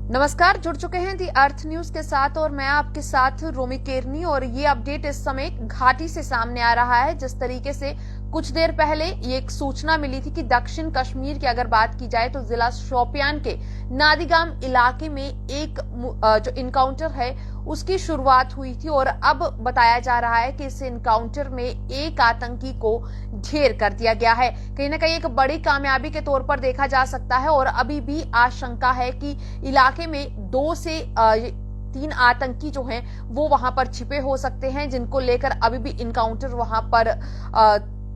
नमस्कार, जुड़ चुके हैं दी अर्थ न्यूज के साथ और मैं आपके साथ रोमी केरनी। और ये अपडेट इस समय घाटी से सामने आ रहा है। जिस तरीके से कुछ देर पहले ये एक सूचना मिली थी कि दक्षिण कश्मीर की अगर बात की जाए तो जिला शोपियान के नादिगाम इलाके में एक जो इनकाउंटर है उसकी शुरुआत हुई थी और अब बताया जा रहा है कि इस इनकाउंटर में एक आतंकी को ढेर कर दिया गया है। कहीं ना कहीं एक बड़ी कामयाबी के तौर पर देखा जा सकता है और अभी भी आशंका है कि इलाके में 2 से 3 आतंकी जो हैं वो वहां पर छिपे हो सकते हैं, जिनको लेकर अभी भी इनकाउंटर वहां पर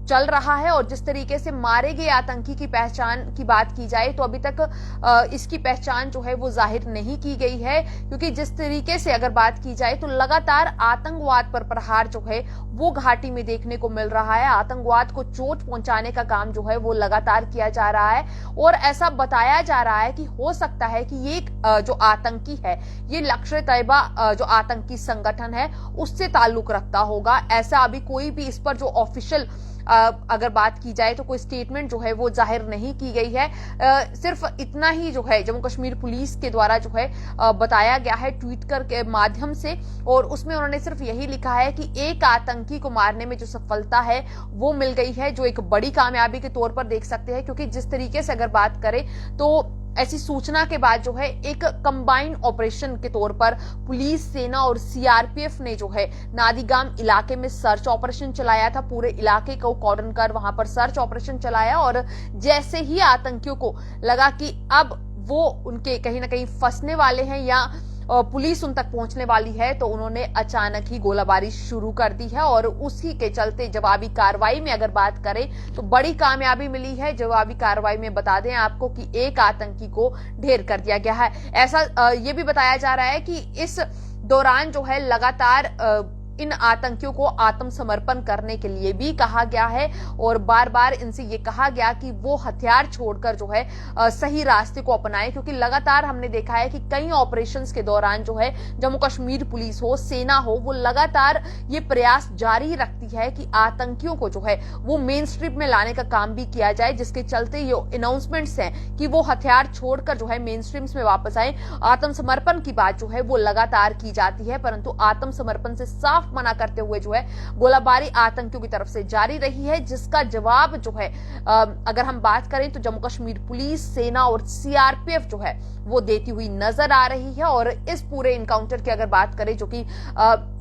चल रहा है। और जिस तरीके से मारे गए आतंकी की पहचान की बात की जाए तो अभी तक इसकी पहचान जो है वो जाहिर नहीं की गई है, क्योंकि जिस तरीके से अगर बात की जाए तो लगातार आतंकवाद पर प्रहार जो है वो घाटी में देखने को मिल रहा है। आतंकवाद को चोट पहुंचाने का काम जो है वो लगातार किया जा रहा है और ऐसा बताया जा रहा है कि हो सकता है कि ये जो आतंकी है ये लश्कर-ए-तैयबा जो आतंकी संगठन है उससे ताल्लुक रखता होगा। ऐसा अभी कोई भी इस पर जो ऑफिशियल अगर बात की जाए तो कोई स्टेटमेंट जो है वो जाहिर नहीं की गई है। सिर्फ इतना ही जो है जम्मू कश्मीर पुलिस के द्वारा जो है बताया गया है ट्वीट कर के माध्यम से, और उसमें उन्होंने सिर्फ यही लिखा है कि एक आतंकी को मारने में जो सफलता है वो मिल गई है, जो एक बड़ी कामयाबी के तौर पर देख सकते हैं। क्योंकि जिस तरीके से अगर बात करें तो ऐसी सूचना के बाद जो है एक कंबाइन ऑपरेशन के तौर पर पुलिस, सेना और सीआरपीएफ ने जो है नादिगाम इलाके में सर्च ऑपरेशन चलाया था। पूरे इलाके को कॉर्डन कर वहां पर सर्च ऑपरेशन चलाया और जैसे ही आतंकियों को लगा कि अब वो उनके कहीं ना कहीं फंसने वाले हैं या पुलिस उन तक पहुंचने वाली है, तो उन्होंने अचानक ही गोलाबारी शुरू कर दी है। और उसी के चलते जवाबी कार्रवाई में अगर बात करें तो बड़ी कामयाबी मिली है। जवाबी कार्रवाई में बता दें आपको कि एक आतंकी को ढेर कर दिया गया है। ऐसा ये भी बताया जा रहा है कि इस दौरान जो है लगातार इन आतंकियों को आत्मसमर्पण करने के लिए भी कहा गया है और बार बार इनसे ये कहा गया कि वो हथियार छोड़कर जो है सही रास्ते को अपनाएं, क्योंकि लगातार हमने देखा है कि कई ऑपरेशंस के दौरान जो है जम्मू कश्मीर पुलिस हो, सेना हो, वो लगातार ये प्रयास जारी रखती है कि आतंकियों को जो है वो मेन स्ट्रीम में लाने का काम भी किया जाए, जिसके चलते ये अनाउंसमेंट्स हैं कि वो हथियार छोड़कर जो है मेन स्ट्रीम्स में वापस आए। आत्मसमर्पण की बात जो है वो लगातार की जाती है, परंतु आत्मसमर्पण से साफ मना करते हुए जो है गोलाबारी आतंकियों की तरफ से जारी रही है, जिसका जवाब जो है अगर हम बात करें तो जम्मू कश्मीर पुलिस, सेना और सीआरपीएफ जो है वो देती हुई नजर आ रही है। और इस पूरे इनकाउंटर की अगर बात करें जो कि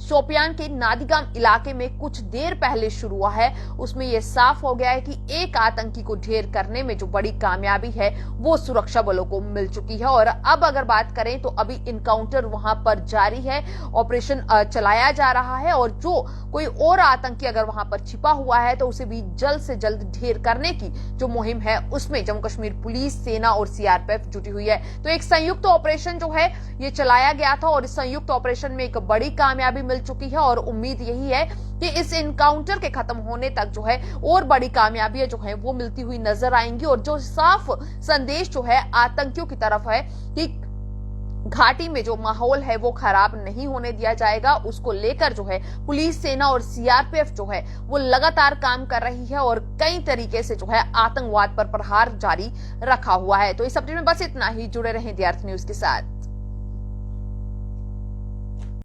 शोपियान के नादिगाम इलाके में कुछ देर पहले शुरू हुआ है, उसमें यह साफ हो गया है कि एक आतंकी को ढेर करने में जो बड़ी कामयाबी है वो सुरक्षा बलों को मिल चुकी है। और अब अगर बात करें तो अभी इनकाउंटर वहां पर जारी है, ऑपरेशन चलाया जा रहा है और जो कोई और आतंकी अगर वहां पर छिपा हुआ है तो उसे भी जल्द से जल्द ढेर करने की जो मुहिम है उसमें जम्मू कश्मीर पुलिस, सेना और सीआरपीएफ जुटी हुई है। तो एक संयुक्त ऑपरेशन जो है ये चलाया गया था और इस संयुक्त ऑपरेशन में एक बड़ी कामयाबी मिल चुकी है और उम्मीद यही है कि इस इनकाउंटर के खत्म होने तक जो है और बड़ी कामयाबियां जो है वो मिलती हुई नजर आएंगी। और जो साफ संदेश जो है आतंकियों की तरफ है कि घाटी में जो माहौल है वो खराब नहीं होने दिया जाएगा, उसको लेकर जो है पुलिस, सेना और सीआरपीएफ जो है वो लगातार काम कर रही है और कई तरीके से जो है आतंकवाद पर प्रहार जारी रखा हुआ है। तो इस अपडेट में बस इतना ही। जुड़े रहें दी अर्थ न्यूज के साथ।